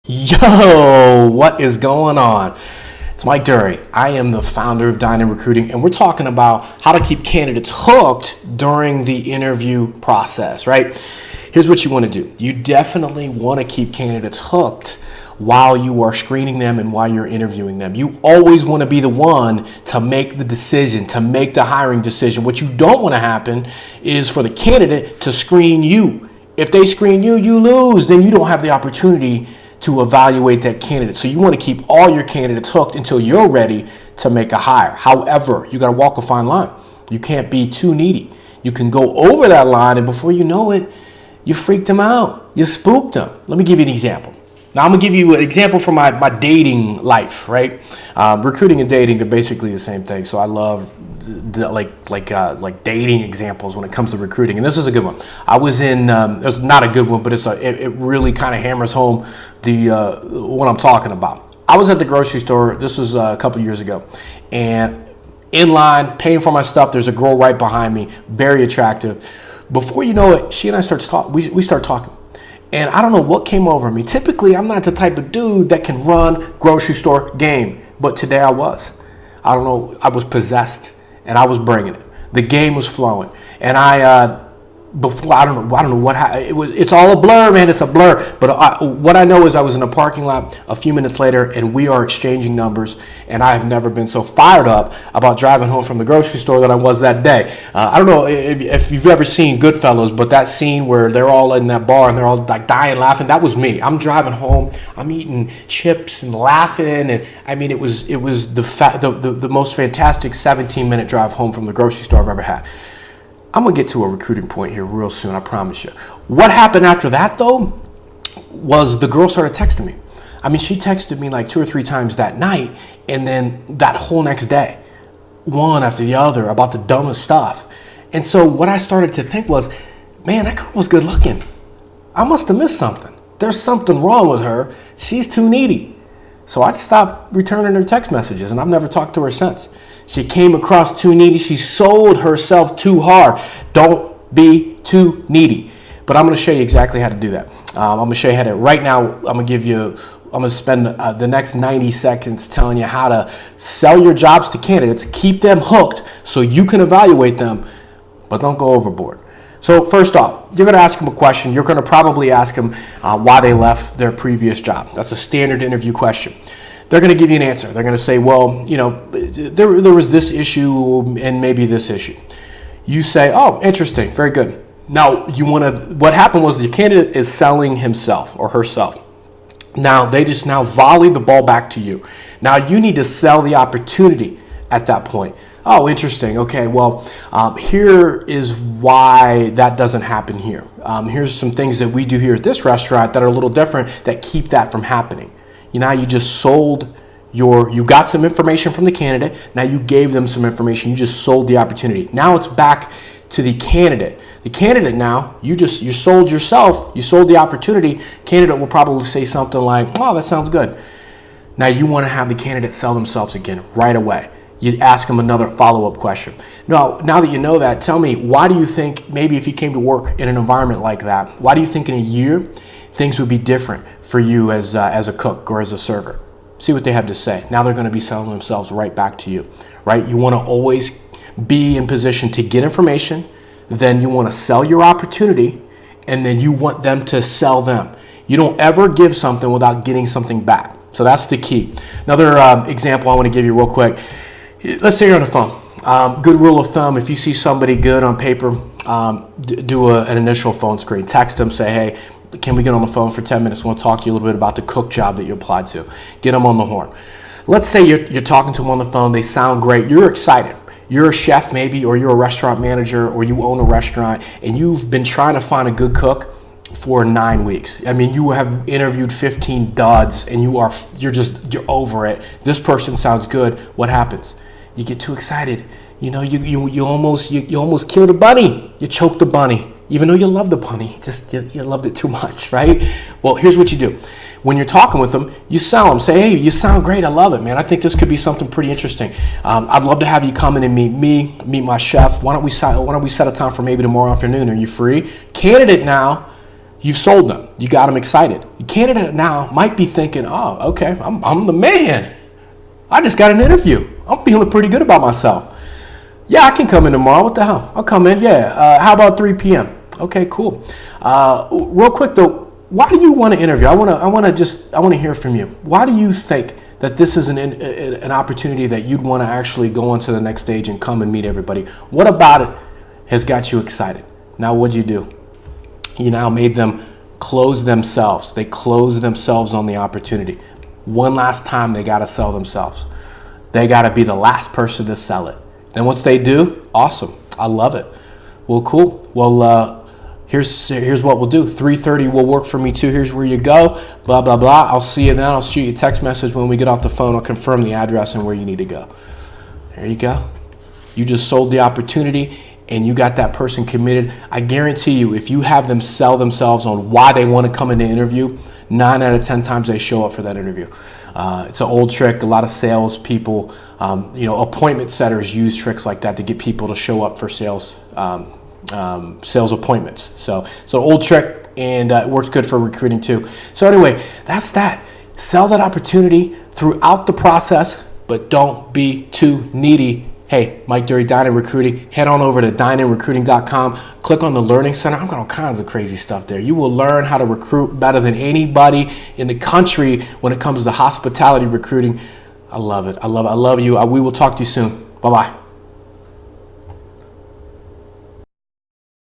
Yo, what is going on? It's Mike Dury. I am the founder of Dine In Recruiting, and we're talking about how to keep candidates hooked during the interview process, right? Here's what you want to do. You definitely want to keep candidates hooked while you are screening them and while you're interviewing them. You always want to be the one to make the decision, to make the hiring decision. What you don't want to happen is for the candidate to screen you. If they screen you, you lose. Then you don't have the opportunity to evaluate that candidate. So you want to keep all your candidates hooked until you're ready to make a hire. However, you got to walk a fine line. You can't be too needy. You can go over that line, and before you know it, you freaked them out. You spooked them. Let me give you an example. Now, I'm going to give you an example from my dating life, right? Recruiting and dating are basically the same thing. So I love like dating examples when it comes to recruiting. And this is a good one. I was in, it's not a good one, but it really kind of hammers home the what I'm talking about. I was at the grocery store. This was a couple years ago. And in line, paying for my stuff, there's a girl right behind me, very attractive. Before you know it, she and I we start talking. And I don't know what came over me. Typically, I'm not the type of dude that can run grocery store game. But today I was. I don't know. I was possessed, and I was bringing it. The game was flowing, and before I don't know what it was. It's all a blur, man. It's a blur. But what I know is I was in a parking lot a few minutes later, and we are exchanging numbers. And I have never been so fired up about driving home from the grocery store than I was that day. I don't know if you've ever seen Goodfellas, but that scene where they're all in that bar and they're all like dying laughing, that was me. I'm driving home. I'm eating chips and laughing, and I mean it was the most fantastic 17-minute drive home from the grocery store I've ever had. I'm going to get to a recruiting point here real soon, I promise you. What happened after that, though, was the girl started texting me. I mean, she texted me like 2 or 3 times that night, and then that whole next day, one after the other, about the dumbest stuff. And so what I started to think was, man, that girl was good looking. I must have missed something. There's something wrong with her. She's too needy. So I just stopped returning her text messages, and I've never talked to her since. She came across too needy. She sold herself too hard. Don't be too needy. But I'm going to show you exactly how to do that. I'm going to show you how to, right now, I'm going to spend the next 90 seconds telling you how to sell your jobs to candidates, keep them hooked so you can evaluate them, but don't go overboard. So first off, you're going to ask them a question. You're going to probably ask them why they left their previous job. That's a standard interview question. They're going to give you an answer. They're going to say, well, you know, there was this issue and maybe this issue. You say, oh, interesting. Very good. Now, what happened was the candidate is selling himself or herself. Now, they just now volley the ball back to you. Now, you need to sell the opportunity at that point. Oh, interesting. Okay, well, here is why that doesn't happen here. Here's some things that we do here at this restaurant that are a little different that keep that from happening. You just sold you got some information from the candidate. Now you gave them some information. You just sold the opportunity. Now it's back to the candidate. The candidate now, you sold yourself. You sold the opportunity. Candidate will probably say something like, oh, that sounds good. Now you want to have the candidate sell themselves again right away. You ask them another follow-up question. Now that you know that, tell me, why do you think, maybe if you came to work in an environment like that, why do you think in a year things would be different for you as a cook or as a server? See what they have to say. Now they're going to be selling themselves right back to you, right? You want to always be in position to get information, then you want to sell your opportunity, and then you want them to sell them. You don't ever give something without getting something back. So that's the key. Another example I want to give you real quick. Let's say you're on the phone. Good rule of thumb, if you see somebody good on paper, do an initial phone screen. Text them, say, hey, can we get on the phone for 10 minutes? I want to talk to you a little bit about the cook job that you applied to. Get them on the horn. Let's say you're talking to them on the phone. They sound great. You're excited. You're a chef maybe, or you're a restaurant manager, or you own a restaurant, and you've been trying to find a good cook for 9 weeks. I mean, you have interviewed 15 duds, and you're over it. This person sounds good. What happens? You get too excited. You know, you almost killed a bunny. You choked the bunny. Even though you love the bunny, you loved it too much, right? Well, here's what you do. When you're talking with them, you sell them. Say, hey, you sound great. I love it, man. I think this could be something pretty interesting. I'd love to have you come in and meet my chef. Why don't we set a time for maybe tomorrow afternoon? Are you free? Candidate now You've sold them. You got them excited. The candidate now might be thinking, oh, okay, I'm the man. I just got an interview. I'm feeling pretty good about myself. Yeah, I can come in tomorrow. What the hell? I'll come in. Yeah. How about 3 p.m.? Okay, cool. Real quick though, why do you want to interview? I want to hear from you. Why do you think that this is an opportunity that you'd want to actually go on to the next stage and come and meet everybody? What about it has got you excited? Now, what'd you do? You now made them close themselves. They closed themselves on the opportunity. One last time, they got to sell themselves. They got to be the last person to sell it. Then once they do, awesome. I love it. Well, cool. Well, here's what we'll do. 3:30 will work for me too. Here's where you go. Blah, blah, blah. I'll see you then. I'll shoot you a text message when we get off the phone. I'll confirm the address and where you need to go. There you go. You just sold the opportunity and you got that person committed. I guarantee you, if you have them sell themselves on why they want to come in the interview, 9 out of 10 times they show up for that interview. It's an old trick. A lot of sales people, appointment setters use tricks like that to get people to show up for sales appointments. So it's an old trick, and it works good for recruiting too. So anyway, that's that. Sell that opportunity throughout the process, but don't be too needy. Hey, Mike Dury, Dine Recruiting. Head on over to dineandrecruiting.com. Click on the Learning Center. I've got all kinds of crazy stuff there. You will learn how to recruit better than anybody in the country when it comes to hospitality recruiting. I love it. I love you. We will talk to you soon. Bye-bye.